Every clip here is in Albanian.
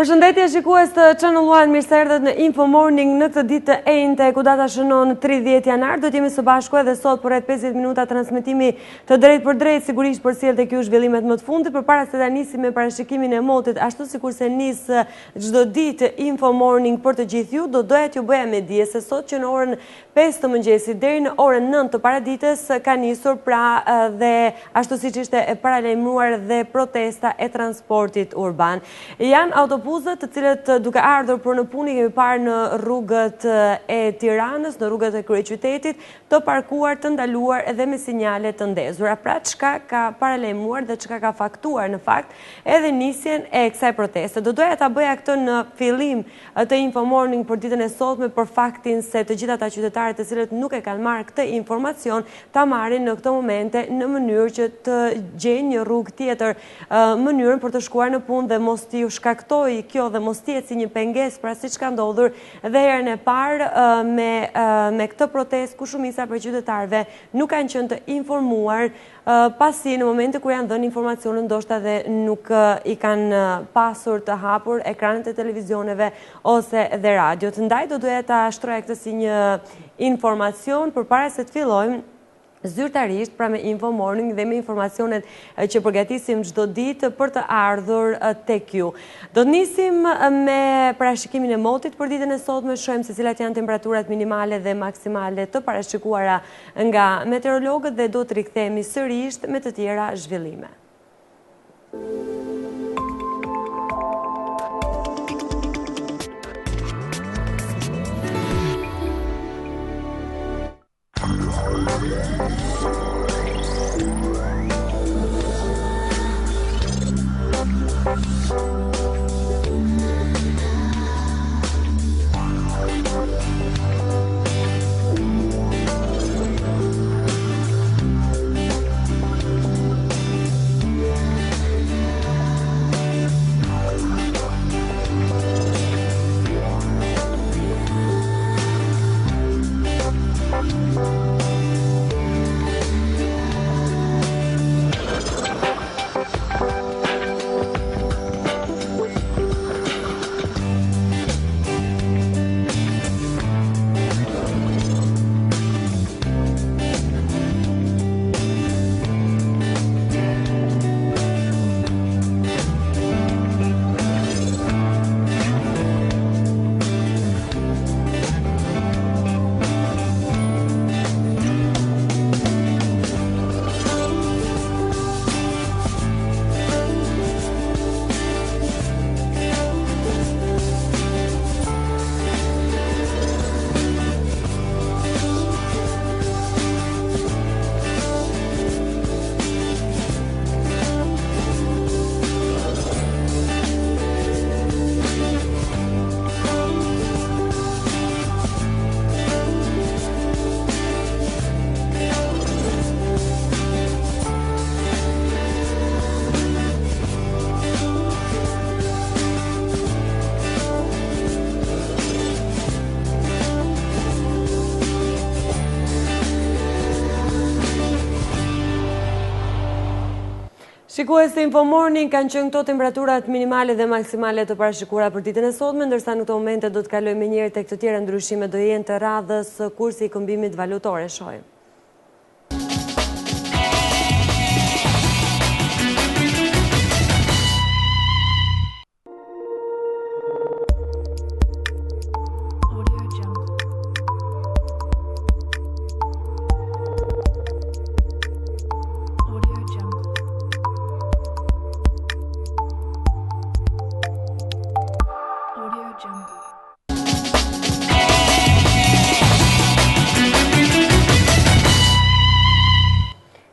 Përshëndetje shikues të Channel One, mirë se erdhët në Info Morning në këtë ditë të enjte ku data shënon 30 janar. Do t'jemi së bashku edhe sot për rreth 50 minuta transmetimi të drejt për drejt, sigurisht për sjellë tek ju zhvillimet më të fundit, përpara se ta nisim me parashikimin e motit, ashtu sikurse nis çdo ditë Info Morning për të gjithë ju, do doja t'ju bëja me dije se sot që në orën 5 të mëngjesit deri në orën 9 të paradites ka nisur pra dhe ashtu siç ishte e paralajmëruar dhe protesta e transportit urban. Janë autobusët të cilët duke ardhur për në punë kemi parë në rrugët e Tiranës, në rrugët e kryeqytetit, të parkuar, të ndaluar edhe me sinjale të ndezura. Pra çka ka paralajmëruar dhe çka ka faktuar në fakt edhe nisjen e kësaj proteste. Do doja ta bëja këtë në fillim të Info Morning për ditën e sotme për faktin se të gjithë ata qytetarët të cilët nuk e kanë marrë këtë informacion ta marrin në këto momente në mënyrë që të gjejnë një rrugë tjetër, mënyrën për të shkuar në punë dhe mos t'i shkaktoj kjo dhe mos tjetë si një pengesë, pra siç ka ndodhur dhe herën e parë me këtë protestë ku shumica për qytetarëve nuk kanë qenë të informuar pasi në momente kur janë dhënë informacionin ndoshta dhe nuk i kanë pasur të hapur ekranet e televizioneve ose dhe radiot. Ndaj do doja ta shtroja këtë si një informacion përpara se të fillojmë zyrtarisht pra me Info Morning dhe me informacionet që përgatisim çdo ditë për të ardhur tek ju. Do të nisim me parashikimin e motit për ditën e sotme, shohim se cilat janë temperaturat minimale dhe maksimale të parashikuara nga meteorologët dhe do të rikthehemi sërish me të tjera zhvillime. Shikues të Info Morning, kanë qenë këto temperaturat minimale dhe maksimale të parashikuara për ditën e sotme, ndërsa në këto momente do të kalojmë menjëherë tek të tjera ndryshime do jenë të radhës kursi i këmbimit valutore. Shohim.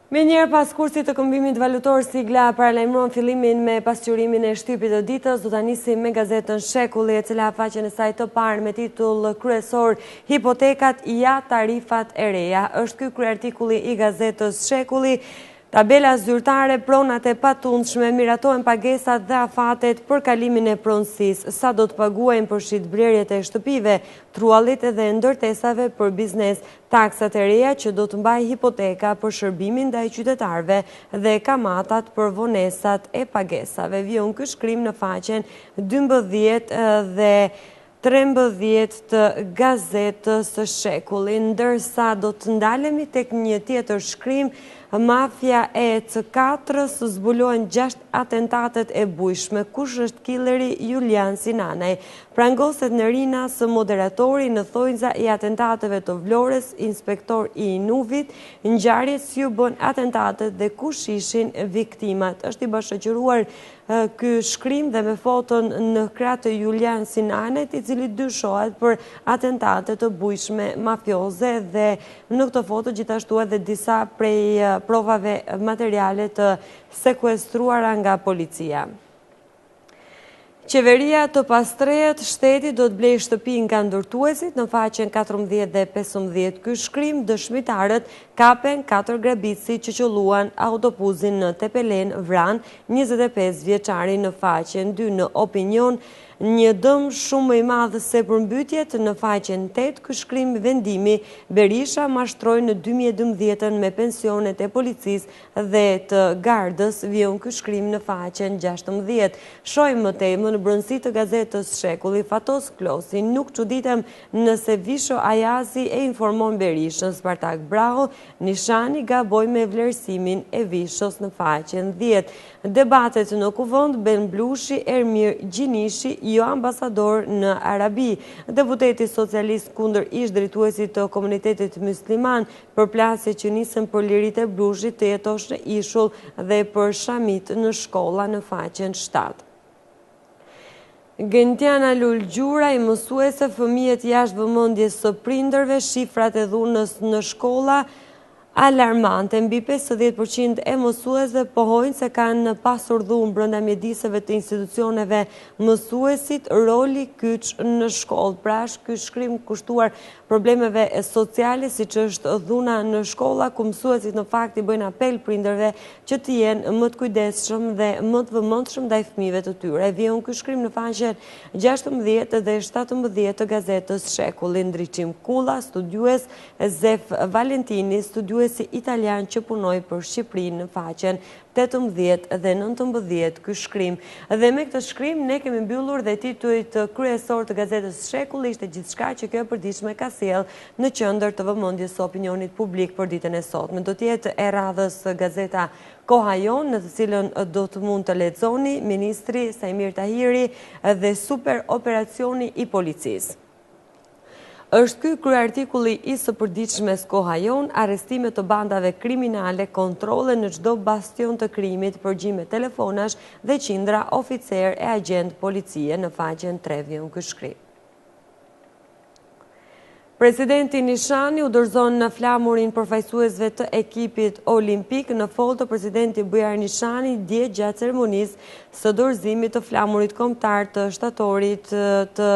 Me njerë pas kursit të këmbimit valutor, sigla paralajmëron fillimin me pasqyrimin e shtypit të ditës. Do ta nisim me gazetën Shekulli, e cila faqen e saj të parë me titull kryesor Hipotekat ja tarifat e reja. Është ky kryartikulli i gazetës Shekulli. Tabela zyrtare, pronat e patundshme miratohen pagesat dhe afatet për kalimin e pronësisë, sa do të paguajnë për shitblerjet e shtëpive, truallit dhe ndërtesave për biznes, taksat e reja që do të mbaj hipoteka për shërbimin ndaj qytetarëve dhe kamatat për vonesat e pagesave. Vion ky shkrim në faqen 12 dhe 13 të Gazetës së Shekullit, ndërsa do të ndalemi tek një tjetër shkrim. Mafia e C4-s zbulojnë 6 atentatet e bujshme. Kush është killeri Julian Sinanaj? Prangoset në rinas moderatori në thonjza i atentateve të Vlorës, inspektor i Nuvit, ngjarjes si u bën atentatet dhe kush ishin viktimat. Është i bashkëqëruar ky shkrim dhe me foton në krah të Julian Sinanajt, i cili dyshohet për atentate të bujshme mafioze, dhe në këtë foto gjithashtu edhe disa prej provave materiale të sekuestruara nga policia. Qeveria të pastrehet, shteti do të blejë shtëpi nga ndërtuesit, në faqen 14 dhe 15. Ky shkrim, dëshmitarët kapen 4 grabitësi që qëlluan autobusin në Tepelen, Vran, 25 vjeçari, në faqen 2. Në Opinion, një dëm shumë i madh se përmbytjet, në faqen 8. Ky shkrim, vendimi, Berisha mashtroi në 2012 me pensionet e policisë dhe të gardës, vion ky shkrim në faqen 16. Shohim më tepër në brëndësi të Gazetës Shekulli, Fatos Klosi, nuk çuditem nëse Visho Ajazi e informon Berishën. Spartak Braho, Nishani gaboj me vlerësimin e Vishos, në faqen 10. Debatet në kuvend, Ben Blushi, Ermir Gjinishi, jo ambasador në Arabi. Deputeti socialist kundër ish drejtuesit të komunitetit musliman, përplasje që nisën për lirit e Blushit të jetosh në ishull dhe për shamit në shkolla, në faqen 7. Gentiana Lul Gjura, i mësuese, fëmijët jashtë vëmendjes së prindërve, shifrat e dhunës në shkolla alarmante. Mbi 50% e mësuesve pohojnë se kanë pasur dhunë brenda mjediseve të institucioneve mësuesit, roli kyç në shkollë. Pra është ky shkrim kushtuar problemeve sociale, siç është dhuna në shkolla, ku mësuesit në fakt i bëjnë apel prindërve që të jenë më të kujdesshëm dhe më të vëmendshëm ndaj fëmijëve të tyre. Vion ky shkrim në faqen 16 dhe 17 të Gazetës Shekulli. Ndriçim Kulla, studiues, Zef Valentini, studiuesi italian që punoi për Shqipërinë, në faqen 18 dhe 19 ky shkrim. Dhe me këtë shkrim ne kemi mbyllur dhe titujt kryesor të Gazetës Shekulli. Ishte gjithçka që kjo e përditshme ka sjell në qendër të vëmendjes së opinionit publik për ditën e sotme. Do të jetë e radhës gazeta Koha Jon, në të cilën do të mund të lexoni ministri Sajmir Tahiri dhe super operacioni i policisë. Është ky kryeartikulli i së përditshmes Koha Jon, arrestime të bandave kriminale, kontrolle në çdo bastion të krimit, përgjime telefonash dhe qindra oficer e agent policie, në faqen 3 vion ky shkrim. Presidenti Nishani u dorëzon në flamurin përfaqësuesve të ekipit olimpik. Në foto, presidenti Bujar Nishani dje gjatë ceremonisë së dorëzimit të flamurit kombëtar të shtatorit të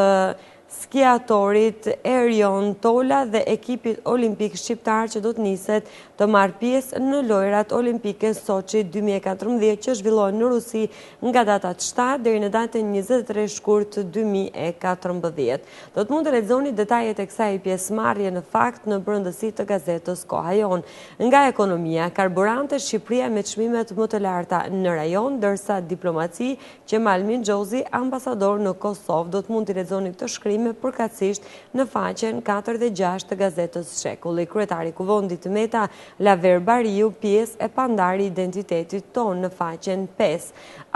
skiatorit Erion Tola dhe ekipit olimpik shqiptar që do të niset të marrë pjesë në lojrat olimpike Sochi 2014 që zhvillohen në Rusi nga data 7 deri në datën 23 shkurt 2014. Do të mund të lexoni detajet e kësaj pjesëmarrje në fakt në brendësi të Gazetës Koha Jon. Nga ekonomia, karburante, Shqipëria me çmimet më të larta në rajon, ndërsa diplomaci, Qemal Minxhozi, ambasador në Kosovë. Do të mund të lexoni këtë shkrim përkatësisht në faqen 4 dhe 6 të Gazetës Shekulli. Kryetari i Kuvendit Meta Laver Bariu, pjesë e pandari identitetit tonë, në faqen 5.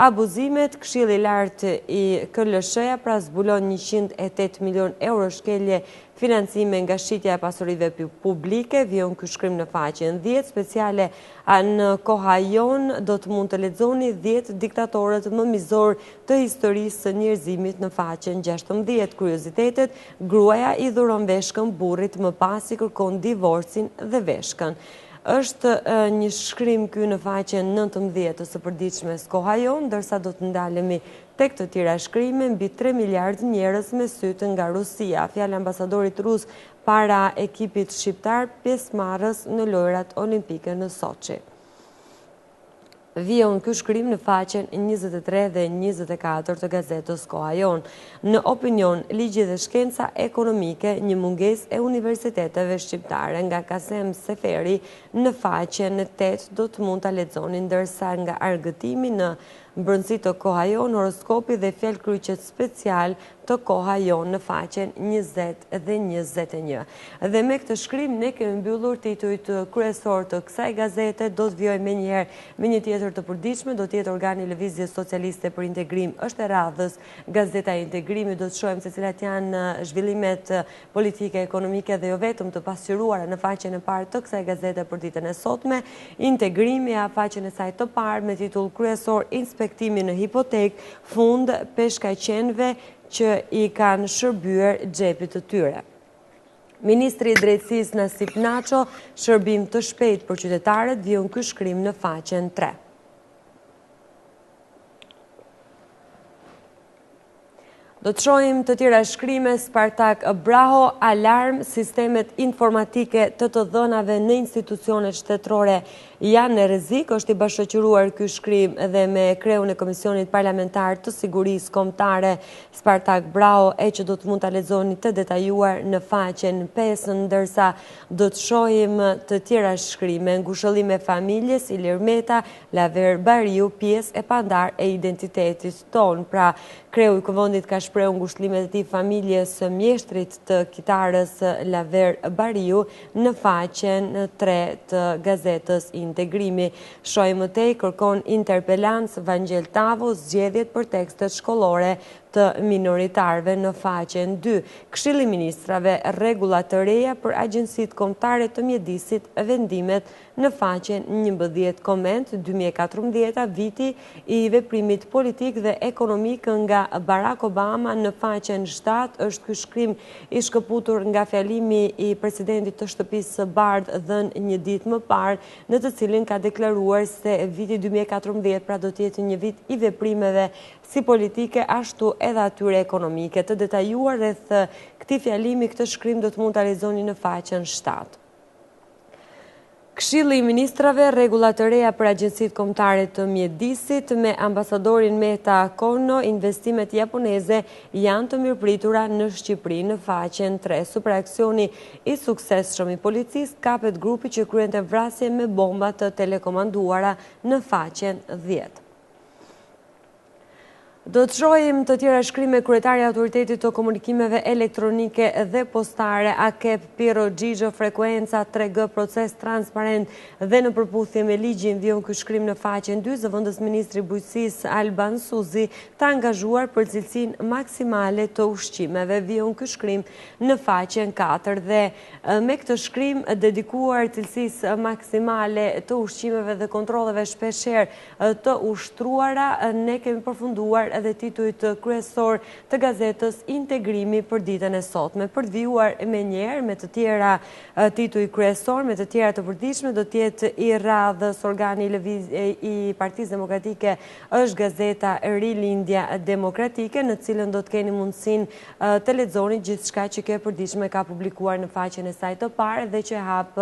Abuzimet, Këshilli i Lartë i KLSH-ja pra zbulon 108 milion euro shkelje financime nga shitja e pasurive publike, vion ky shkrim në faqen 10. Speciale në Koha Jon do të mund të lexoni 10 diktatorët më mizor të historisë së njerëzimit, në faqen 16. Kuriozitetet, gruaja i dhuron veshkën burrit, më pas i kërkon divorcin dhe veshkën. Është një shkrim ky në faqen 19 të së përditshmes Koha Jon, ndërsa do të ndalemi tek të tjera shkrime. Mbi 3 miliard njerëz me sytë nga Rusia. Fjala ambasadorit rus para ekipit shqiptar pjesëmarrës në lojrat olimpike në Sochi. Vion ky shkrim në faqen 23 dhe 24 të gazetës Koha Jon. Në opinion, ligji dhe shkenca ekonomike, një mungesë e universiteteve shqiptare nga Kasem Seferi në faqen 8 do të mund ta lexoni, ndërsa nga argëtimi në brëndësi të Koha Jon, horoskopi dhe fjalkryqet special të Koha Jon në faqen 20 dhe 21. Dhe me këtë shkrim ne kemi mbyllur titujt kryesor të kësaj gazete. Do të vjoj me një tjetër të përditshme, do tjetë organi Lëvizje Socialiste për Integrim, është e radhës Gazeta e Integrimit. Do të shohim se cilat janë zhvillimet politike, ekonomike dhe jo vetëm të pasqyruara në faqen e parë të kësaj gazete për ditën e sotme. Integrimi a faqen e saj të parë me titull kryesor Inspektimi në hipotek, fund peshkaqenëve që i kanë shërbyer xhepit të tyre. Ministri i Drejtësisë Nasip Naço, shërbim të shpejtë për qytetarët, vion ky shkrim në faqen 3. Do të shohim të tjera shkrime. Spartak Braho, alarm, sistemet informatike të dhënave në institucionet shtetërore janë në rrezik. Është i bashkëqyruar ky shkrim dhe me kreun e Komisionit Parlamentar të Sigurisë Kombëtare Spartak Braho, që do të mund ta lexoni të detajuar në faqen 5, ndërsa do të shohim të tjera shkrime. Ngushëllim e familjes, Ilir Meta, Laver Bariu, pjesë e pandar e identitetit ton. Pra, kreu i Kuvendit ka shprehur ngushëllimet e tij familjes së mjeshtrit të kitarës Laver Bariu në faqen 3 të gazetës Integrimi. Shohim më tej, kërkon interpelancë Vangjel Tavo, zgjedhjet për tekstet shkollore të minoritarëve në faqen 2. Këshilli i Ministrave, rregulla të reja për agjencitë kombëtare të mjedisit, vendimet në faqen 11. Koment 2014, viti i veprimit politik dhe ekonomik nga Barack Obama në faqen 7. Është ky shkrim i shkëputur nga fjalimi i presidentit të Shtëpisë së Bardhë dhënë një ditë më parë, në të cilin ka deklaruar se viti 2014 pra do të jetë një vit i veprimeve si politike ashtu edhe atyre ekonomike. Të detajuar rreth këtij fjalimi, këtë shkrim do të mund ta lexoni në faqen 7. Këshilli i Ministrave, rregulla të reja për agjencitë kombëtare të mjedisit me ambasadorin Meta Kono, investimet japoneze janë të mirëpritura në Shqipëri në faqen 3. Superaksioni i suksesshëm i policisë, kapet grupi që kryente vrasje me bomba të telekomanduara në faqen 10. Do të shohim të tjera shkrime. Kryetari i Autoritetit të Komunikimeve Elektronike dhe Postare Akep Piro Xhixho, frekuenca 3G, proces transparent dhe në përputhje me ligjin, vion ky shkrim në faqen 2. Zëvendës ministri i Bujqësisë Alban Suzi të angazhuar për cilësinë maksimale të ushqimeve, vion ky shkrim në faqen 4. Dhe me këtë shkrim dedikuar cilësisë maksimale të ushqimeve dhe kontrolleve shpeshherë të ushtruara, ne kemi përfunduar edhe titujt kryesor të gazetës Integrimi për ditën e sotme. Për të vijuar me njëherë me të tjera tituj kryesor, me të tjera të përditshme, do të jetë i radhës organi i Partisë Demokratike është gazeta Rilindja Demokratike, në cilën do të keni mundësinë të lexoni gjithçka që kjo e përditshme ka publikuar në faqen e saj të parë dhe që hap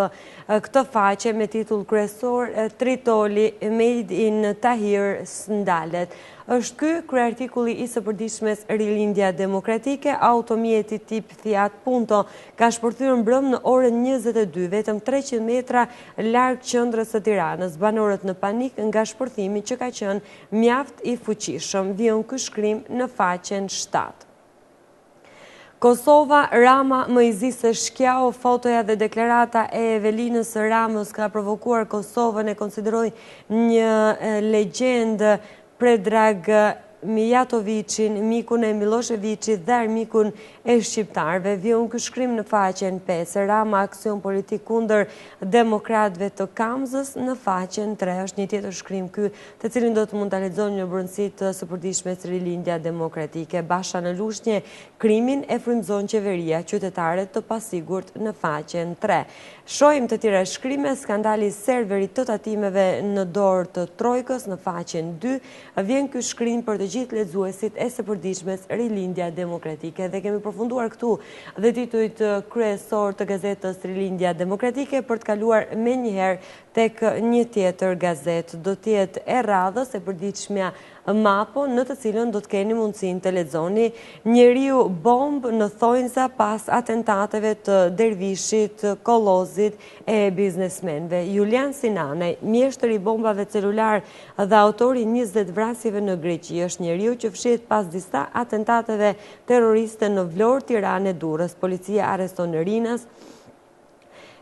këtë faqe me titull kryesor Tritoli Made in Tahir s'ndalet. Është ky kryerartikulli i së përditshmes Rilindja Demokratike. Automjeti tip Fiat Punto ka shpërthyer mbrëm në orën 22, vetëm 300 metra larg qendrës së Tiranës. Banorët në panik nga shpërthimi që ka qenë mjaft i fuqishëm, vion ky shkrim në faqen 7. Kosova, Rama më i zisë shkjau, fotoja dhe deklarata e Evelinës Ramës ka provokuar Kosovën, e konsideroi një legjendë Predrag Mijatovićin, mikun e Miloševićit dhe armikun e shqiptarëve. Vion ky shkrim në faqen 5. Rama, aksion politik kundër demokratëve të Kamzës në faqen 3. Është një tjetër shkrim ky, të cilin do të mund ta lexoni në brendësitë të së përditshme Rilindja Demokratike. Basha në Lushnjë, krimin e frymëzon qeveria, qytetarët të pasigurt në faqen 3. Shohim të tjera shkrime. Skandali i serverit të tatimeve në dorë të Trojkës në faqen 2. Vjen ky shkrim për të gjithë lexuesit e së përditshmes Rilindja Demokratike. Dhe kemi përfunduar këtu dhe titujt kryesor të gazetës Rilindja Demokratike për të kaluar menjëherë tek një tjetër gazetë. Do të jetë e radhës e përditshmja Mapo, në të cilën do të keni mundësinë të lexoni njeriu bomb në thonjza pas atentateve të dervishit, kollozit e biznesmenve. Julian Sinanaj, mjeshtër i bombave celular dhe autori 20 vrasjeve në Greqi, është njeriu që fshihet pas disa atentateve terroriste në Vlorë, Tiranë e Durrës. Policia arreston Rinas.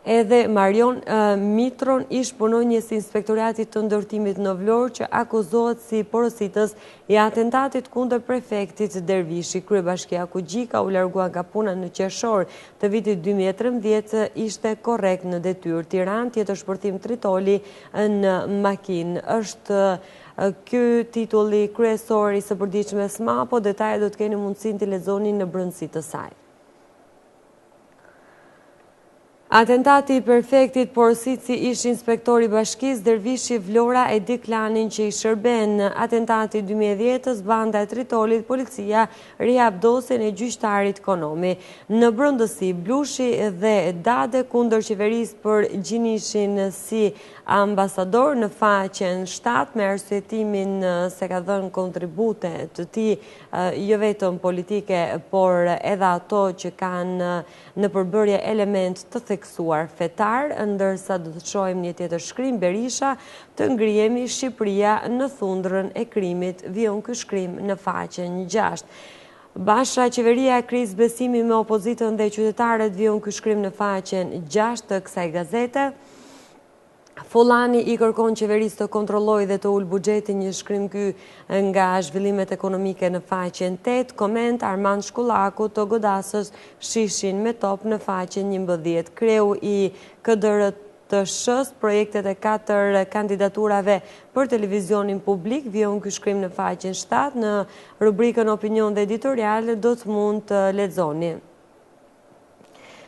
Edhe Marion Mitron, ish punonjës i Inspektoratit të Ndërtimit në Vlorë, që akuzohet si porositës i atentatit kundër prefektit Dervishi. Kryebashkiaku Gjika u largua nga puna në qershor të vitit 2013, ishte korrekt në detyrë. Tiranë, tjetër shpërthim tritoli në makinë. Është ky titulli kryesor i së përditshmes Mapo, detajet do të keni mundësinë të lexoni në brendësi të saj. Atentati i perfektit, porositësi ish inspektori bashkisë Dervishi Vlora e di klanin që i shërben. Atentati 2010-ës, banda e tritolit, policia rihap dosjen e gjyqtarit Konomi. Në brendësi, Blushi dhe Dade kundër qeverisë për gjinishin si ambasador në faqen 7 me arsyetimin se ka dhënë kontribute të tij jo vetëm politike, por edhe ato që kanë në përbërje element të theksuar fetar, ndërsa do të shohim një tjetër shkrim, Berisha, të ngrihemi Shqipëria në thundrën e krimit, vijon ky shkrim në faqen 6. Basha qeveria kriz besimi me opozitën dhe qytetarët, vijon ky shkrim në faqen 6 të kësaj gazete. Follani i kërkon qeverisë të kontrollojë dhe të ulë buxhetin, një shkrim ky nga zhvillimet ekonomike në faqen 8, koment Armand Shkullaku të godasës shishin me top në faqen 11. Kreu i KDRT-s, projektet e 4 kandidaturave për televizionin publik, vijon ky shkrim në faqen 7, në rubrikën opinion dhe editorial do të mund të lexoni.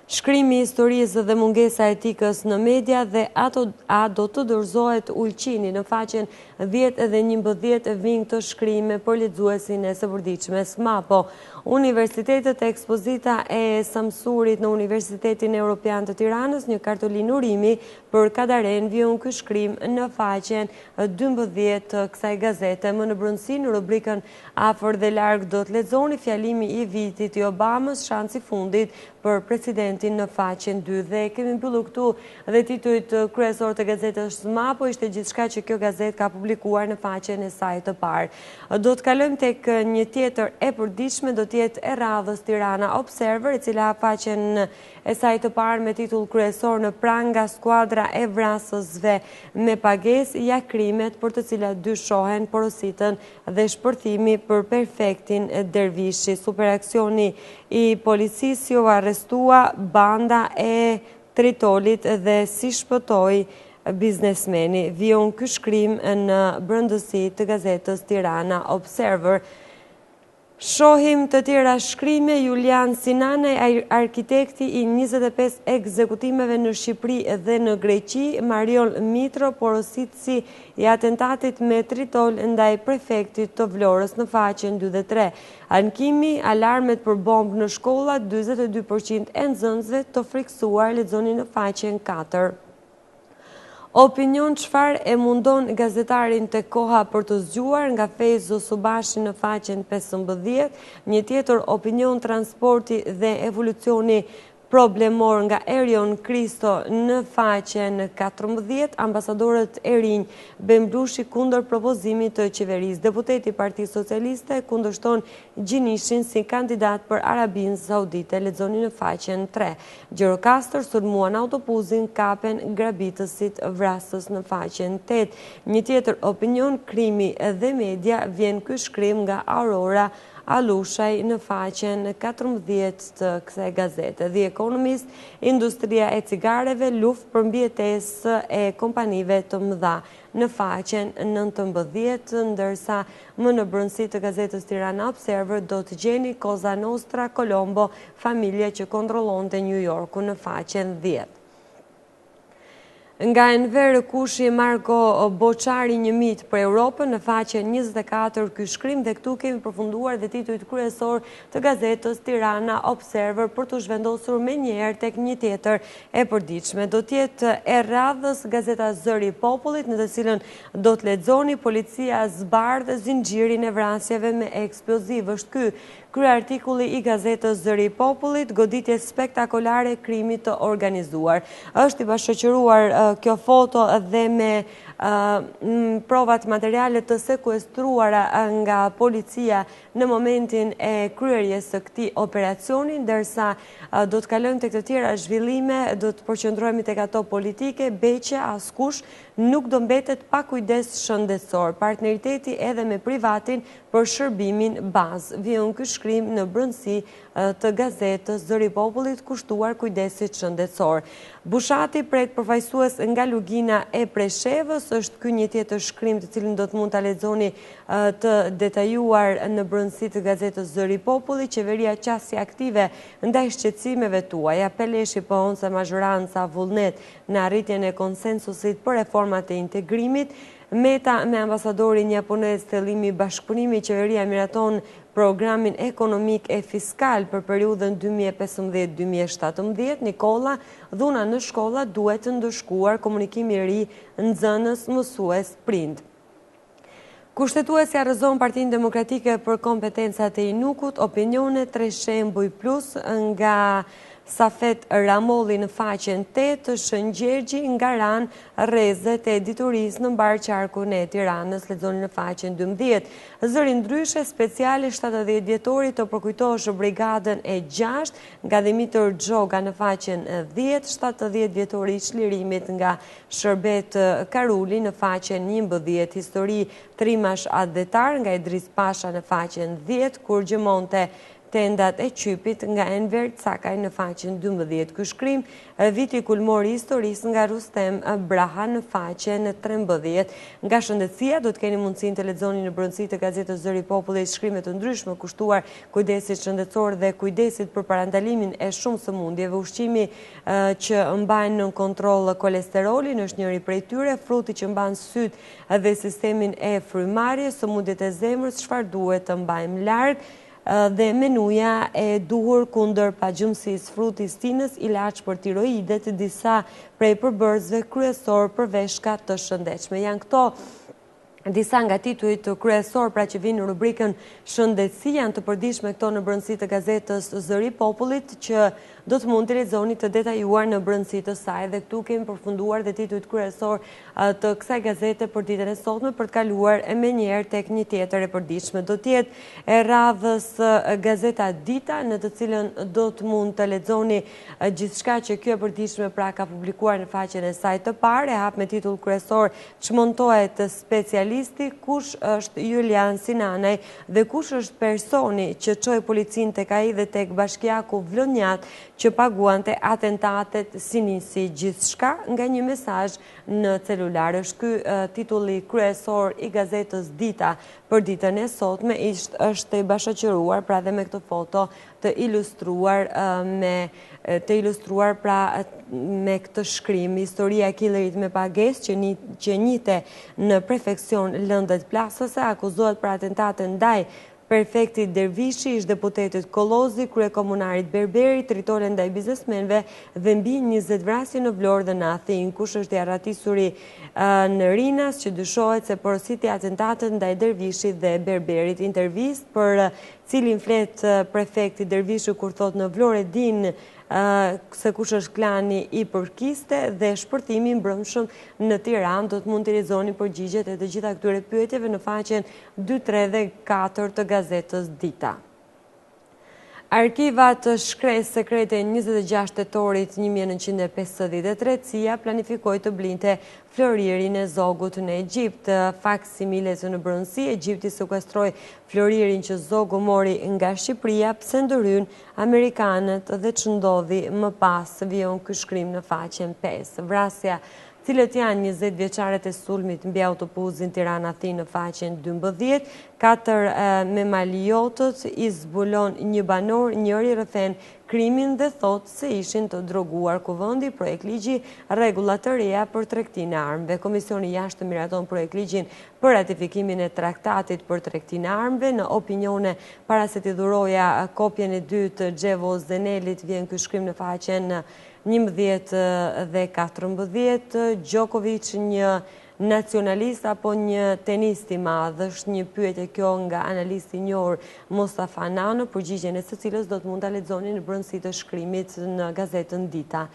Shkrimi i historisë dhe mungesa etikës në media dhe a do të dorëzohet Ulqini, në faqen 10 dhe 11 vijnë këto shkrime për lexuesin e së përditshmes Mapo. Universitetet e ekspozita e Samsurit në Universitetin Evropian të Tiranës, një kartolinë urimi për Kadaren, vijon ky shkrim në faqen 12 të kësaj gazete. Më në brendësi, në rubrikën afër dhe larg do të lexoni fjalimi i vitit i Obamës, shansi fundit për presidentin në faqen 2. Dhe kemi mbyllur këtu dhe titujt kryesor të gazetës Mapo, ishte gjithçka që kjo gazetë ka publikuar në faqen e saj të parë. Do të kalojmë tek një tjetër e përditshme, do të jetë e radhës Tirana Observer, e cila faqen e saj të parë me titull kryesor në pranga skuadra e vrasësve me pagesë, ja krimet për të cilat dyshohen porositën dhe shpërthimi për perfektin Dervishi. Superaksioni i policisë u arrestua banda e tritolit dhe si shpëtoi biznesmeni, vijon ky shkrim në brendësi të gazetës Tirana Observer. Shohim të tjera shkrime. Julian Sinanaj, arkitekti i 25 ekzekutimeve në Shqipëri dhe në Greqi. Marion Mitro, porositësi i atentatit me tritol ndaj prefektit të Vlorës, në faqen 2 dhe 3. Ankimi, alarmet për bombë në shkolla, 42% e nxënësve të friksuar, lexoni në faqen 4. Opinion, çfarë e mundon gazetarin të koha për të zgjuar, nga Feyzo Subashi në faqen 15, një tjetër opinion, transporti dhe evolucioni problemor, nga Erion Kristo në faqen 14, ambasadorët e rinj Bemblushi kundër propozimit të qeverisë. Deputeti i Partisë Socialiste kundërshton Gjinishin si kandidat për Arabinë Saudite, lexoni në faqen 3. Gjirokastër sulmuan autobusin, kapen grabitësit vrasës, në faqen 8. Një tjetër opinion, krimi dhe media, vjen ky shkrim nga Aurora Alushaj në faqen 14 të kësaj gazete. The Economist, industria e cigareve, luftë për mbijetesë e kompanive të mëdha, në faqen 19, ndërsa më në brendësi të gazetës Tirana Observer do të gjeni Cosa Nostra Colombo, familje që kontrollonte New Yorku, në faqen 10. Nga Enver Kushi Marko Boçari një mit për Europën në faqen 24 ky shkrim dhe këtu kemi përfunduar dhe titujt kryesor të gazetës Tirana Observer për të zhvendosur me njerë tek një tjetër e përditshme. Do tjetë e radhës gazeta Zëri i Popullit në të cilën do të lexoni policia zbardh zinxhirin e vrasjeve me eksploziv. Është ky kryeartikulli i gazetës Zëri i Popullit, goditje spektakolare krimit të organizuar. Është i bashkëqëruar kjo foto dhe me provat materiale të sekuestruara nga policia në momentin e kryerjes së këtij operacioni, ndërsa do të kalojmë tek të tjera zhvillime, do të përqendrohemi tek ato politike, beqe askush nuk do mbetet pa kujdes shëndetësor. Partneriteti edhe me privatin për shërbimin bazë. Vjen ky shkrim në brendësi të gazetës Zëri i Popullit kushtuar kujdesit shëndetësor. Bushati pret përfaqësues nga Lugina e Preshevës, është ky një tjetër shkrim të cilin do të mund ta lexoni të detajuar në brendësi të gazetës Zëri i Popullit. Qeveria qasje aktive ndaj shqetësimeve tuaja. Peleshi pohon se mazhoranca vullnet në arritjen e konsensusit për reformat e integrimit. Meta me ambasadorin japonez thellimi bashkëpunimi, qeveria miraton programin ekonomik e fiskal për periudhën 2015-2017. Nikola, dhuna në shkolla duhet të ndëshkuar, komunikimi i ri nxënës mësues prind. Kushtetuesi arrëzon Partinë Demokratike për kompetencat e Inukut, opinione 3 shembuj plus nga Safet Ramolli në faqen 8, Shëngjergji nga ran rrezet e editorisë në mbar qarkun e Tiranës, lexoni në faqen 12. Zëri ndryshe speciale 70 vjetori të përkujtosh brigadën e 6 nga Dimitër Xhoga në faqen 10, 70 vjetori i çlirimit nga Shërbet Karuli në faqen 11, histori trimash adhetar nga Idris Pasha në faqen 10, kur gjëmonte tendat e qypit nga Enver Cakaj në faqen 12. Ky shkrim viti kulmor i historisë nga Rustem Braha në faqen 13. Nga shëndetësia do të keni mundësinë të lexoni në brendësi të gazetës Zëri i Popullit shkrime të ndryshme kushtuar kujdesit shëndetësor dhe kujdesit për parandalimin e shumë sëmundjeve. Ushqimi që mbajnë në kontroll kolesterolin është njëri prej tyre, fruti që mban syt dhe sistemin e frymarrjes, sëmundjet e zemrës, çfarë duhet të mbajmë larg, dhe menuja e duhur kundër pagjumësisë, fruti stinës, ilaç për tiroidet, disa prej përbërësve kryesor për veshka të shëndetshme. Janë këto disa nga titujt kryesor pra që vinë në rubrikën shëndetësi, janë të përditshme këto në brendësi të gazetës Zëri i Popullit që do të mund të lexoni të detajuar në brendësi të saj, dhe këtu kemi përfunduar dhe titujt kryesor të kësaj gazete për ditën e sotme, për të kaluar me njëherë tek një tjetër e përditshme. Do të jetë e radhës gazeta Dita, në të cilën do të mund të lexoni gjithçka që kjo e përditshme pra ka publikuar në faqen e saj të parë, e hap me titull kryesor çmontohet specialisti, kush është Julian Sinanaj dhe kush është personi që çoi policinë tek ai dhe tek bashkiaku Vlonjat që paguante atentatet si nisi gjithçka nga një mesazh në celular. Është ky titulli kryesor i gazetës Dita për ditën e sotme, është i bashkëqëruar pra dhe me këtë foto të ilustruar pra me këtë shkrim, historia e killerit me pagesë që njite në prefeksion Lëndet Plasëse, akuzohet për atentate ndaj Perfekti Dervishi, ish deputetit Kollozi, kryekomunarit Berberi, tritore ndaj biznesmenve dhe mbi 20 vrasje në Vlorë dhe në Athinë. Kush është i arratisuri në Rinas që dyshohet se porositi atentatet ndaj Dervishit dhe Berberit. Intervistë për cilin flet prefekti Dervishi kur thot në Vlorë din se kush është klani i përkiste dhe shpërtimi i mbrëmshëm në Tiranë. Do të mund të lexoni përgjigjet e të gjitha këtyre pyetjeve në faqen 2, 3 dhe 4 të gazetës Dita. Arkivat shkres sekrete 26 tetorit 1953, CIA planifikoi të blinte floririn e zogut në Egjipt. Faksimiles në brëndësi, Egjipti sekuestroi floririn që zogu mori nga Shqipëria, pse ndërhyn amerikanët dhe ç'ndodhi më pas, vijon ky shkrim në faqen 5. Vrasja cilët janë 20 vjeçaret e sulmit mbi autobusin Tirana-Athinë në faqen 12, 4 me maliotët, i zbulon një banor, njëri rrëfen krimin dhe thot se ishin të droguar. Kuvendi projekt ligji rregulla të reja për tregtinë e armëve. Komisioni jashtë miraton projekt ligjin për ratifikimin e traktatit për tregtinë e armëve. Në opinione, para se t'i dhuroja kopjen e dytë Xhevo Zenelit, vjen ky shkrim në faqen 11 dhe 14. Djokovic, një nacionalist apo një tenist i madh? Është një pyetje kjo nga analisti i njohur Mustafa Nano, përgjigjen e së cilës do të mund ta lexoni në brendësi të shkrimit në gazetën Dita.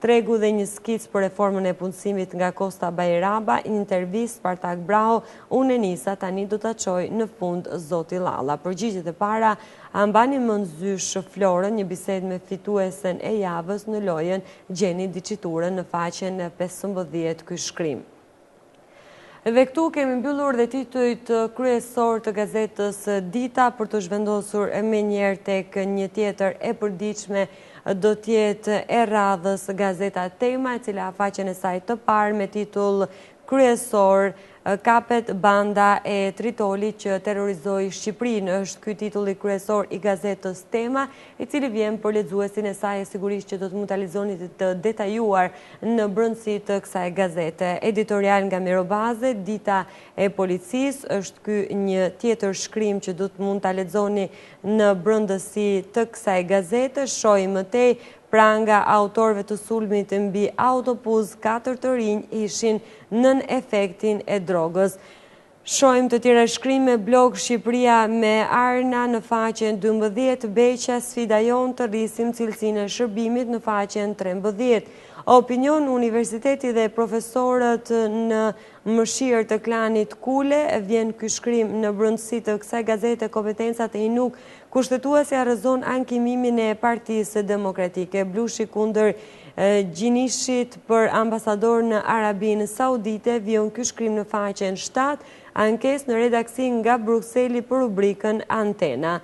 Tregu dhe një skic për reformën e punësimit nga Kosta Bajraba, intervistë Spartak Braho, unë e nisa, tani do ta çoj në fund zoti Llalla. Përgjigjet e para, a mbani mend zysh Florën, një bisedë me fituesen e javës në lojën Gjeni Diciturën në faqen 15 ky shkrim. Dhe këtu kemi mbyllur dhe titujt kryesor të gazetës Dita për të zhvendosur me njerë tek një tjetër e përdiqme do tjetë e radhës gazeta Tema, e cila faqen e saj të parë me titull kryesor kapet banda e Tritoli që terrorizoi Shqipërinë. Është ky titulli kryesor i gazetës Tema, i cili vjen për lexuesin e saj sigurisht që do të mund ta lexoni të detajuar në brendësi të kësaj gazete. Editorial nga Mirobaze, Dita e policisë, është ky një tjetër shkrim që do të mund ta lexoni në brendësi të kësaj gazete. Shohim më tej, pra nga autorëve të sulmit mbi autobus, 4 të rinj ishin nën efektin e drogës. Shohim të tjera shkrime, blog Shqipëria me Arna në faqen 12, Beqa sfida jon të rrisim cilësinë e shërbimit në faqen 13. Opinion, universiteti dhe profesorët në mëshirë të klanit Kule, vjen ky shkrim në brendësi të kësaj gazete. Kompetencat e Inuk, kushtetuesi arrëzon ankimimin e Partisë Demokratike. Blushi kundër Gjinishit për ambasador në Arabinë Saudite, vjen ky shkrim në faqen 7, ankesë në redaksi nga Brukseli për rubrikën Antena.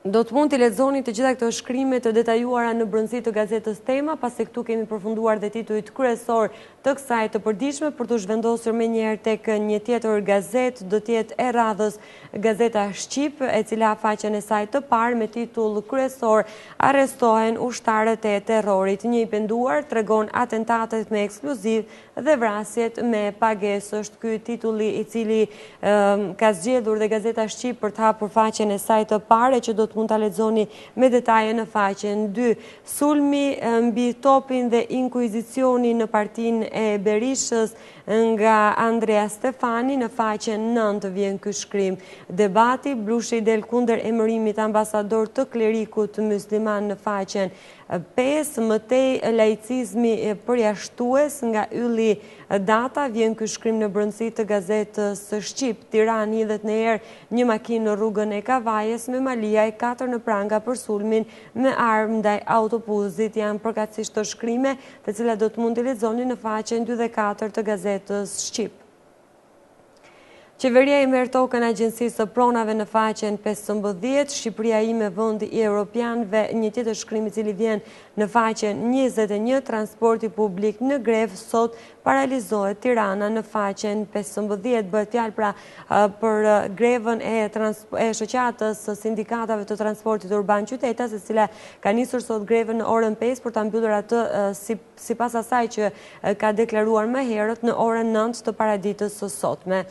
Do të mund t'i lexoni të gjitha këto shkrime të detajuara në brendësi të gazetës Tema, pasi këtu kemi përfunduar dhe titujt kryesor të kësaj të përditshme për të zhvendosur me njëherë tek një tjetër gazetë, do të jetë e radhës Gazeta Shqip, e cila faqen e saj të parë me titull kryesor arrestohen ushtarët e terrorit. Një i penduar tregon atentatet me eksploziv dhe vrasjet me pagesë. Është ky titulli i cili ka zgjedhur dhe Gazeta Shqip për të hapur faqen e saj të parë, që do të mund ta lexoni me detaje në faqen 2. Sulmi mbi topin dhe inkuizicioni në partinë e Berishës nga Andrea Stefani, në faqen 9 vjen ky shkrim. Debati, Blushi del kundër emërimit ambasador të klerikut musliman në faqen 5, mëtej laicizmi përjashtues nga ylli Data, vjen ky shkrim në brendësi të gazetës Shqip. Tiranë hidhet në erë një makinë në rrugën e Kavajës me Maliaj, 4 në pranga për sulmin me armë ndaj autobusit. Janë përkatësisht të shkrime të cilat do të mund të lexoni në faqen 2 dhe 4 të gazetës Shqip. Qeveria i merr tokën Agjencisë së Pronave në faqen 15, Shqipëria ime vendi i europianëve, një tjetër shkrim i cili vjen në faqen 21, transporti publik në grevë sot paralizohet Tirana në faqen 15. Bëhet fjalë pra për grevën e shoqatës së sindikatave të transportit urban qytetas, e cila ka nisur sot grevën në orën 5 për ta mbyllur atë sipas asaj që ka deklaruar më herët në orën 9 të paraditës së sotme.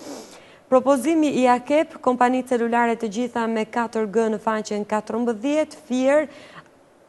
Propozimi i AKEP, kompani celulare të gjitha me 4G në faqen 14, Fier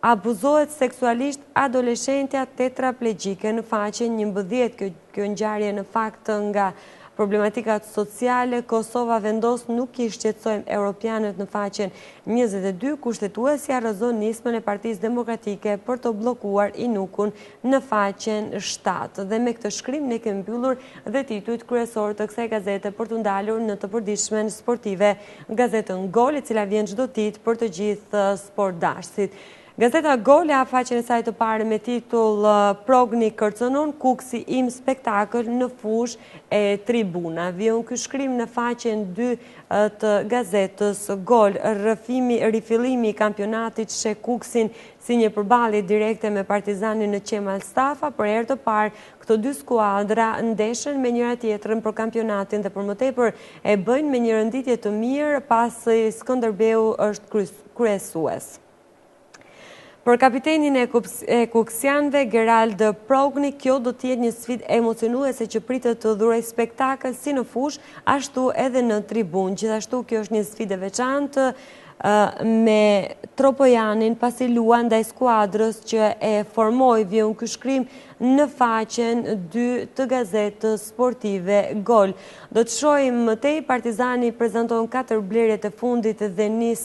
abuzohet seksualisht adoleshentja tetraplegjike në faqen 11. Kjo ngjarje në fakt nga problematikat sociale. Kosova vendos nuk i shqetësojmë europianët në faqen 22, kushtetuesi arrëzon nismën e Partisë Demokratike për të bllokuar Inukun në faqen 7. Dhe me këtë shkrim ne kemi mbyllur dhe titujt kryesor të kësaj gazete për të ndalur në të përditshmen sportive gazetën Gol, e cila vjen çdo ditë për të gjithë sportdashësit. Gazeta Gola, faqen e saj të parë me titull Progni kërcënon Kuksi im spektakël në fush e tribuna. Vion ky shkrim në faqen 2 të gazetës Gol, rifillimi i kampionatit sheh Kuksin si një përballje direkte me Partizanin në Qemal Stafa. Për herë të parë këto dy skuadra ndeshen me njëra tjetrën për kampionatin dhe për më tepër e bëjnë me një renditje të mirë pasi Skënderbeu është kryesues. Për kapitenin e Kuksianëve, Gerald Progni, kjo do t'jetë një sfidë emocionuese që pritet të dhurojë spektakël si në fush, ashtu edhe në tribunë. Gjithashtu kjo është një sfidë e veçantë me Tropojanin pasi luan ndaj skuadrës që e formoi, vion ky shkrim në faqen 2 të gazetës sportive Gol. Do të shohim më tej, Partizani prezanton 4 blerjet e fundit dhe nis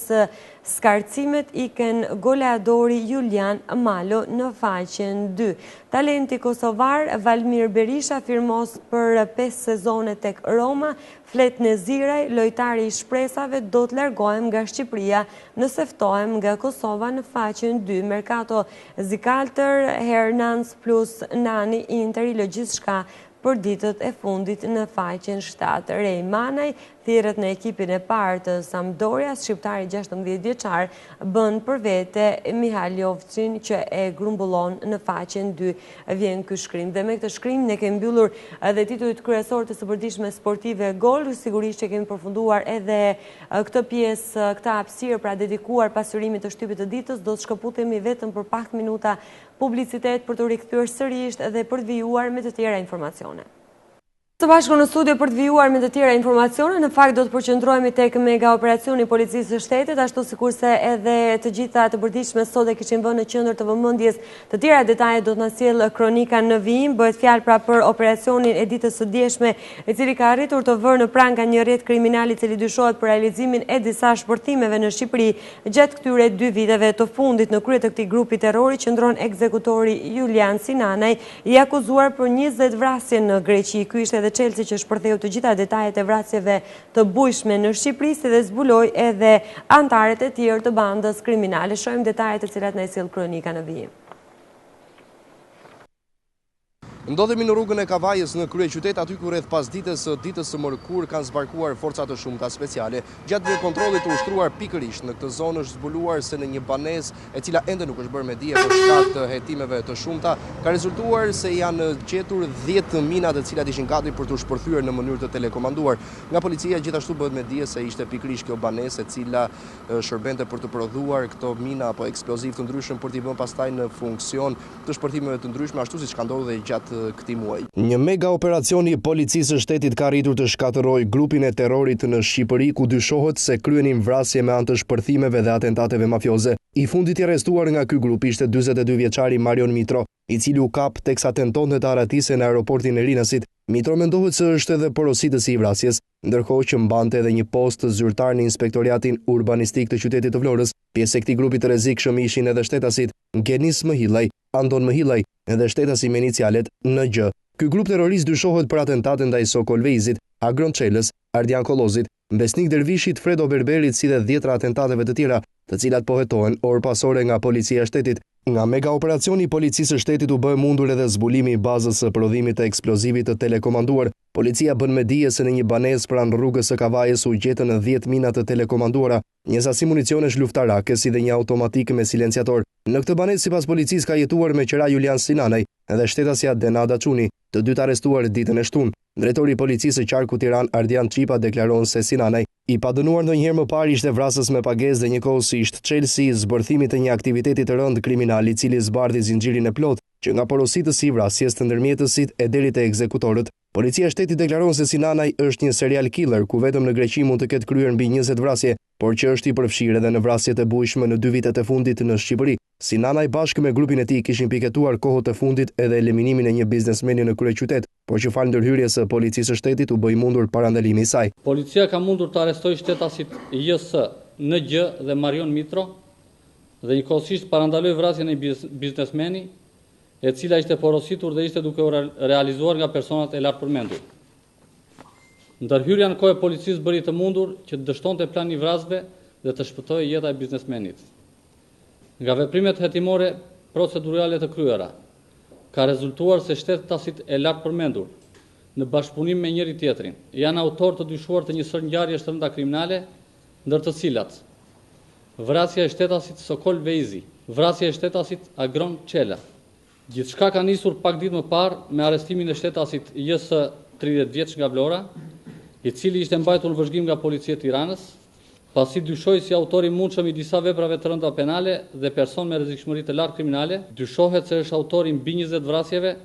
skarcimet, iken goleadori Julian Malo në faqen 2. Talenti kosovar Valmir Berisha firmos për 5 sezone tek Roma. Flet Neziraj, lojtari i shpresave, do të largohem nga Shqipëria nëse ftohem nga Kosova në faqen 2. Mercato Zikaltër, Hernans plus Nani, Interi lë gjithçka për ditët e fundit në faqen 7. Rej Manaj thirret në ekipin e parë të Sampdorias, shqiptari 16 vjeçar bën për vete Mihajlovcin që e grumbullon në faqen 2. Vjen ky shkrim dhe me këtë shkrim ne kemi mbyllur edhe titujt kryesor të së përditshme sportive Gol. Sigurisht që kemi përfunduar edhe këtë pjesë, këtë hapësirë pra dedikuar pasyrimit të shtypit të ditës. Do të shkëputemi vetëm për pak minuta publicitet për të rikthyer sërish dhe për të vijuar me të tjera informacione. Së bashku në studio për të vijuar me të tjera informacione, në fakt do të përqendrohemi tek mega operacioni i Policisë së Shtetit, ashtu sikurse edhe të gjitha të përditshme sot e kishin vënë në qendër të vëmendjes. Të tjera detaje do të na sjell kronika në vijim. Bëhet fjalë pra për operacionin e ditës së dieshme, i cili ka arritur të vërë në pranga një rrjet kriminal i cili dyshohet për realizimin e disa shpërthimeve në Shqipëri. Gjatë këtyre 2 viteve të fundit në krye të këtij grupi terrori qëndron ekzekutori Julian Sinanaj, i akuzuar për 20 vrasje në Greqi. Ky ishte Chelsea që shpërtheu të gjitha detajet e vrasjeve të bujshme në Shqipëri, si dhe zbuloi edhe antarët e tjerë të bandës kriminale. Shohim detajet të cilat na i sjell kronika në vijim. Ndodhemi në rrugën e Kavajës në kryeqytet, aty ku rreth pas ditës së mërkur kanë zbarkuar forca të shumta speciale. Gjatë kontrollit të ushtruar pikërisht në këtë zonë është zbuluar se në një banesë e cila ende nuk është bërë me dije për shkak të hetimeve të shumta, ka rezultuar se janë gjetur 10 mina të cilat ishin gati për të shpërthyer në mënyrë të telekomanduar. Nga policia gjithashtu bëhet me dije se ishte pikërisht kjo banesë e cila shërbente për të prodhuar këto mina apo eksploziv të ndryshëm për t'i vënë pastaj në funksion të shpërthimeve të ndryshme, ashtu siç ka ndodhur dhe gjatë këtij muaji. Një mega operacion i Policisë së Shtetit ka arritur të shkatërrojë grupin e terrorit në Shqipëri, ku dyshohet se kryenin vrasje me anë të shpërthimeve dhe atentateve mafioze. I fundit i arrestuar nga ky grup ishte 42 vjeçari Marion Mitro, i cili u kap teksa tentonte të arratise në aeroportin e Rinasit. Mitro mendohet se është edhe porositës i vrasjes, ndërkohë që mbante edhe një post zyrtar në Inspektoriatin Urbanistik të qytetit të Vlorës. Pjesë e këtij grupi të rrezikshëm ishin edhe shtetasit Genis Mëhillaj, Andon Mëhillaj edhe shtetasi me inicialet NG. Ky grup terrorist dyshohet për atentate ndaj Sokol Veizit, Agron Çelës, Ardian Kollozit, Besnik Dervishit, Fredo Berberit si dhe 10 atentateve të tjera, të cilat po hetohen orë pasore nga policia e shtetit. Nga mega operacioni i Policisë së Shtetit u bë mundur edhe zbulimi i bazës së prodhimit të eksplozivit të telekomanduar. Policia bën me dije se në një banesë pranë rrugës së Kavajës u gjetën 10 mina të telekomanduara, një sasi municionesh luftarake si dhe një automatik me silenciator. Në këtë banesë sipas policisë ka jetuar me qira Julian Sinanaj dhe shtetasja Denada Çuni, të dytë arrestuar ditën e shtunë. Drejtori i Policisë së Qarku Tiranë Ardian Çipa deklaron se Sinanaj, i padënuar ndonjëherë më parë, ishte vrasës me pagesë dhe njëkohësisht çelësi i zbërthimit të një aktiviteti të rënd kriminal i cili zbardhi zinxhirin e plot, që nga porositësi i vrasjes të ndërmjetësit e deri te ekzekutorët. Policia e shtetit deklaron se Sinanaj është një serial killer, ku vetëm në Greqi mund të ketë kryer mbi 20 vrasje, por që është i përfshirë edhe në vrasjet e bujshme në 2 vitet e fundit në Shqipëri. Sinanaj bashkë me grupin e tij kishin piketuar kohët e fundit edhe eliminimin e një biznesmeni në kryeqytet, por që fal ndërhyrjes së policisë së shtetit u bë i mundur parandalimi i saj. Policia ka mundur të arrestojë shtetasit JS, NG dhe Marion Mitro dhe njëkohësisht parandaloi vrasjen e biznesmeni, e cila ishte porositur dhe ishte duke u realizuar nga personat e lartpërmendur. Ndërhyrja në kohë e policisë bëri të mundur që të dështonte plani i vrasjeve dhe të shpëtojë jeta e biznesmenit. Nga veprimet hetimore procedurale të kryera, ka rezultuar se shtetasit e lartë përmendur, në bashkëpunim me njëri tjetrin, janë autor të dyshuar të njësër ngjarjesh të mëdha kriminale, ndër të cilat vrasja e shtetasit Sokol Veizi, vrasja e shtetasit Agron Çela. Gjithçka ka nisur pak ditë më parë me arrestimin e shtetasit JS 30 vjeç nga Vlora, i cili ishte mbajtur në vëzhgim nga policia e Tiranës, pasi dyshoi si autor i mundshëm i disa veprave të rënda penale dhe person me rrezikshmëri të lartë kriminale, dyshohet se është autor i mbi 20 vrasjeve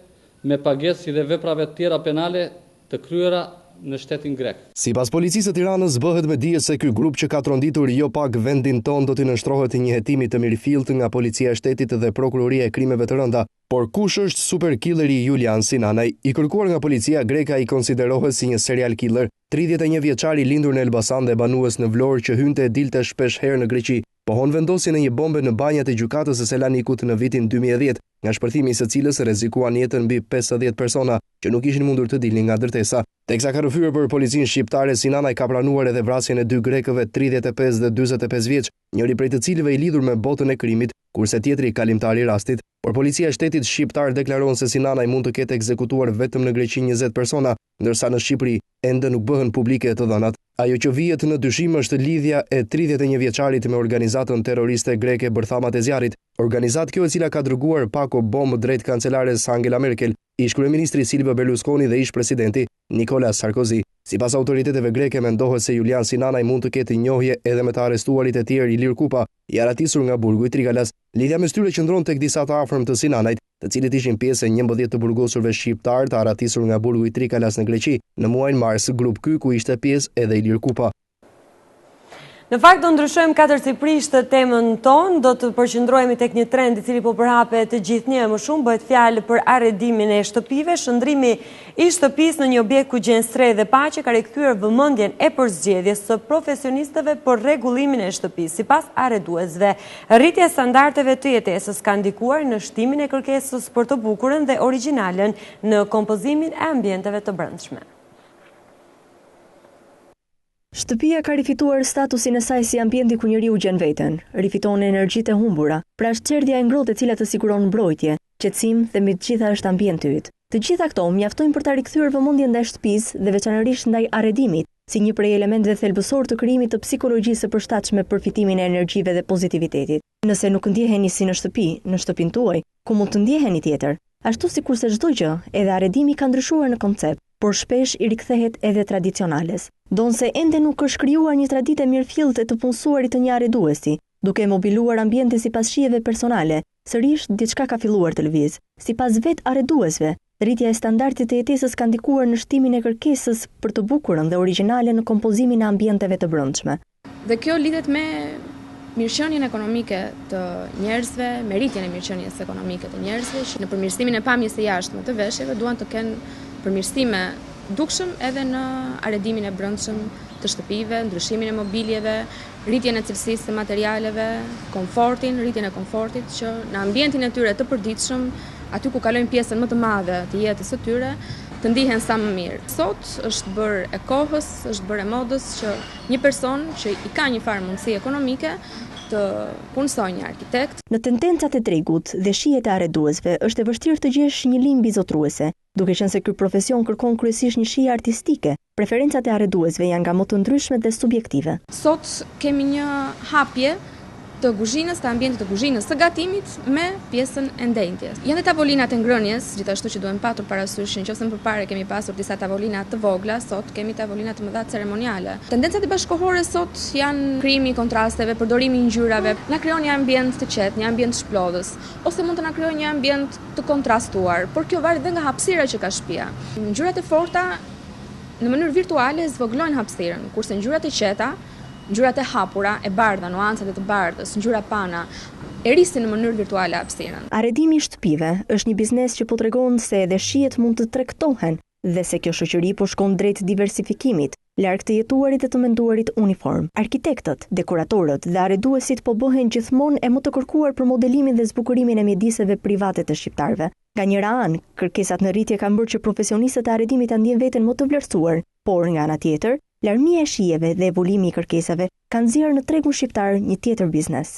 me pagesë si dhe veprave të tjera penale të kryera në shtetin grek. Sipas policisë së Tiranës, bëhet me dije se ky grup që ka tronditur jo pak vendin ton do t'i nënshtrohet një hetimi të mirëfillt nga policia e shtetit dhe prokuroria e krimeve të rënda. Por kush është super killeri Julian Sinanaj, i kërkuar nga policia greka, i konsiderohet si një serial killer, 31 vjeçari lindur në Elbasan dhe banues në Vlorë që hynte e dilte shpesh herë në Greqi, pohon vendosjen e një bombe në banjat e gjykatës së Selanikut në vitin 2010, nga shpërthimi i së cilës rrezikuan jetën mbi 50 persona që nuk ishin mundur të dilnin nga ndërtesa. Teksa ka rrëfyer për policinë shqiptare, Sinanaj ka planuar edhe vrasjen e dy grekëve 35 dhe 45 vjeç, njëri prej të cilëve i lidhur me botën e krimit, kurse tjetri kalimtar i rastit. Por policia e shtetit shqiptar deklaron se Sinanaj mund të ketë ekzekutuar vetëm në Greqi 20 persona, ndërsa në Shqipëri ende nuk bëhen publike të dhënat. Ajo që vihet në dyshim është lidhja e 31 vjeçarit me organizatën terroriste greke Bërthamat e Zjarit, organizatë kjo e cila ka dërguar pako bombë drejt kancelares Angela Merkel, ish kryeministri Silvio Berlusconi dhe ish presidenti Nicolas Sarkozy. Sipas autoriteteve greke, mendohet se Julian Sinanaj mund të ketë njohje edhe me të arrestuarit e tjerë Ilir Kupa, i aratisur nga burgu i Trigalas. Lidhja mes tyre qëndron tek disa të afërm të Sinanajt, të cilët ishin pjesë e 11 të burgosurve shqiptar të aratisur nga burgu i Trigalas në Greqi në muajin mars, grup ky ku ishte pjesë edhe Ilir Kupa. Në fakt do ndryshojmë katërcipërisht të temën tonë, do të përqendrohemi tek një trend i cili po përhapet gjithnjë më shumë, bëhet fjalë për arredimin e shtëpive. Shndrimi i shtëpisë në një objekt ku gjen strej dhe paqe ka rikthyer vëmendjen e përzgjedhjes së profesionistëve për rregullimin e shtëpisë. Sipas arreduesve, rritja e standardeve të jetesës ka ndikuar në shtimin e kërkesës për të bukurën dhe origjinalen në kompozimin e ambienteve të brendshme. Shtëpia ka rifituar statusin e saj si ambienti ku njeriu gjen veten, rifiton energjitë e humbura, pra është çerdhja e ngrohtë e cila të siguron mbrojtje, qetësim dhe mbi të gjitha është ambienti yt. Të gjitha këto mjaftojnë për ta rikthyer vëmendjen ndaj shtëpisë dhe veçanërisht ndaj arredimit, si një prej elementeve thelbësor të krijimit të psikologjisë së përshtatshme për fitimin e energjive dhe pozitivitetit. Nëse nuk ndjeheni si në shtëpinë tuaj, ku mund të ndjeheni tjetër? Ashtu sikurse çdo gjë, edhe arredimi ka ndryshuar në koncept, por shpesh i rikthehet edhe tradicionales. Donse ende nuk është krijuar një traditë mirëfillte të punësuarit të një arreduesi, duke mobiluar ambientin sipas shijeve personale, sërish diçka ka filluar të lëviz. Sipas vet arreduesve, rritja e standardit të jetesës ka ndikuar në shtimin e kërkesës për të bukurën dhe origjinale në kompozimin e ambienteve të brendshme. Dhe kjo lidhet me mirëqenien ekonomike të njerëzve, me rritjen e mirëqenies ekonomike të njerëzve, që në përmirësimin e pamjes së jashtme të veshjeve duan të kenë përmirësime dukshëm edhe në arredimin e brendshëm të shtëpive, ndryshimin e mobiljeve, rritjen e cilësisë të materialeve, rritjen e komfortit, që në ambientin e tyre të përditshëm, aty ku kalojnë pjesën më të madhe të jetës së tyre, të ndihen sa më mirë. Sot është bërë e kohës, është bërë e modës që një person që i ka një farë mundësi ekonomike të punësoj një arkitekt. Në tendencat e tregut dhe shijet e arreduesve është e vështirë të gjesh një linjë bizotruese, duke qenë se ky profesion kërkon kryesisht një shije artistike. Preferencat e arreduesve janë nga më të ndryshmet dhe subjektive. Sot kemi një hapje të kuzhinës, të ambientit të kuzhinës, të gatimit me pjesën e ndentjes. Janë dhe tavolinat e ngrënjes, gjithashtu që duhen patur parasysh, nëse më përpara kemi pasur disa tavolina të vogla, sot kemi tavolina të mëdha ceremoniale. Tendencat e bashkëkohore sot janë krijimi i kontrasteve, përdorimi i ngjyrave, na krijon një ambient të qetë, një ambient shplodhës, ose mund të na krijojë një ambient të kontrastuar, por kjo varet edhe nga hapësira që ka shtëpia. Ngjyrat e forta në mënyrë virtuale zvoglojnë hapësirën, kurse ngjyrat e qeta, ngjyrat e hapura, e bardha, nuancat e të bardhës, ngjyra pana, e rrisin në mënyrë virtuale hapësirën. Arredimi i shtëpive është një biznes që po tregon se edhe shijet mund të tregtohen dhe se kjo shoqëri po shkon drejt diversifikimit, larg të jetuarit dhe të menduarit uniform. Arkitektët, dekoratorët dhe arreduesit po bëhen gjithmonë e më të kërkuar për modelimin dhe zbukurimin e mjediseve private të shqiptarëve. Nga njëra anë, kërkesat në rritje kanë bërë që profesionistët e arredimit ta ndjejnë veten më të vlerësuar, por nga ana tjetër, larmia e shijeve dhe evolimi i kërkesave kanë nxjerrë në tregun shqiptar një tjetër biznes.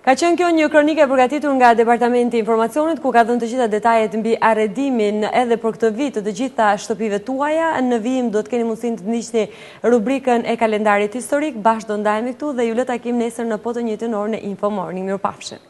Ka qenë kjo një kronike përgatitur nga Departamenti i Informacionit, ku ka dhënë të gjitha detajet mbi arredimin edhe për këtë vit të gjitha shtëpive tuaja. Në vijim do të keni mundësinë të ndiqni rubrikën e kalendarit historik. Bashkë do ndajemi këtu dhe ju lë takim nesër në po të njëjtën orë në Info Morning. Mirupafshim.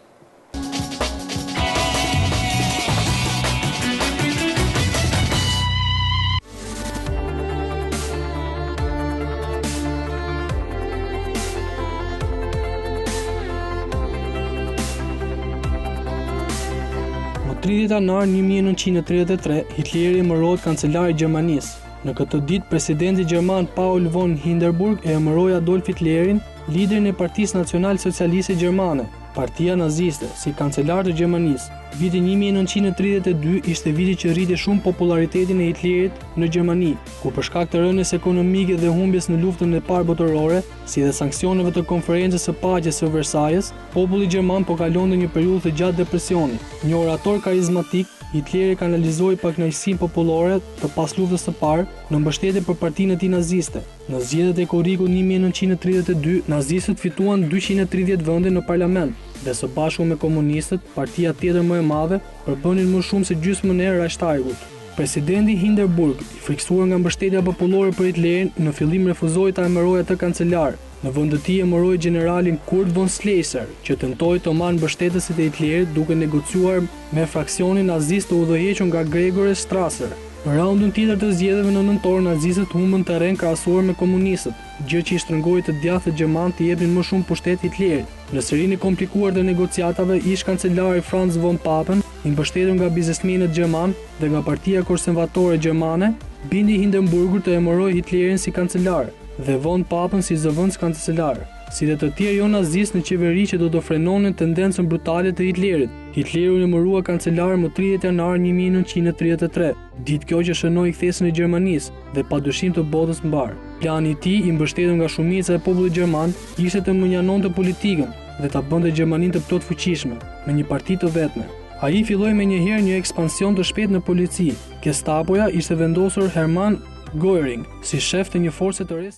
Në 30 janar 1933, Hitleri emërohet kancelar i Gjermanisë. Në këtë ditë, presidenti gjerman Paul von Hindenburg e emëroi Adolf Hitlerin, liderin e Partisë Nacional Socialiste Gjermane, Partia Naziste, si kancelar të Gjermanisë. Viti 1932 ishte viti që rriti shumë popularitetin e Hitlerit në Gjermani, ku për shkak të rënies ekonomike dhe humbjes në luftën e parë botërore, si dhe sanksioneve të konferencës së paqes së Versajës, populli gjerman po kalonte një periudhë të gjatë depresioni. Një orator karizmatik, Hitleri kanalizoi pakënaqësinë popullore të pas luftës së parë në mbështetje për partinë e tij naziste. Në zgjedhjet e korrikut 1932, nazistët fituan 230 vende në parlament dhe së bashku me komunistët, partia tjetër më e madhe, përbënin më shumë se gjysmën e Reichstagut. Presidenti Hindenburg, i frikësuar nga mbështetja popullore për Hitlerin, në fillim refuzoi ta emërojë atë kancelar. Në vend të tij emëroi generalin Kurt von Schleicher, që tentoi të marrë mbështetësit e Hitlerit duke negociuar me fraksionin nazist të udhëhequr nga Gregor Strasser. Në raundin tjetër të zgjedhjeve në nëntor, nazistët humbën terren krahasuar me komunistët, gjë që i shtrëngoi të djathtë gjerman të jepnin më shumë pushtet Hitlerit. Në serinë e komplikuar të negociatave, ish kancelari Franz von Papen, i mbështetur nga biznesmenët gjerman dhe nga Partia Konservatore Gjermane, bindi Hindenburgur të emërojë Hitlerin si kancelar dhe von Papen si zëvendës kancelar, si dhe të tjerë jo nazistë në qeveri që do të frenonin tendencën brutale të Hitlerit. Hitleri u emërua kancelar më 30 janar 1933, ditë kjo që shënoi kthesën e Gjermanisë dhe padyshim të botës mbar. Plani i tij, i mbështetur nga shumica e popullit gjerman, ishte të mënjanonte politikën dhe ta bënte Gjermaninë të plot fuqishme, me një parti të vetme. Ai filloi menjëherë një ekspansion të shpejtë në polici. Gestapoja ishte vendosur Hermann Göring si shef të një force të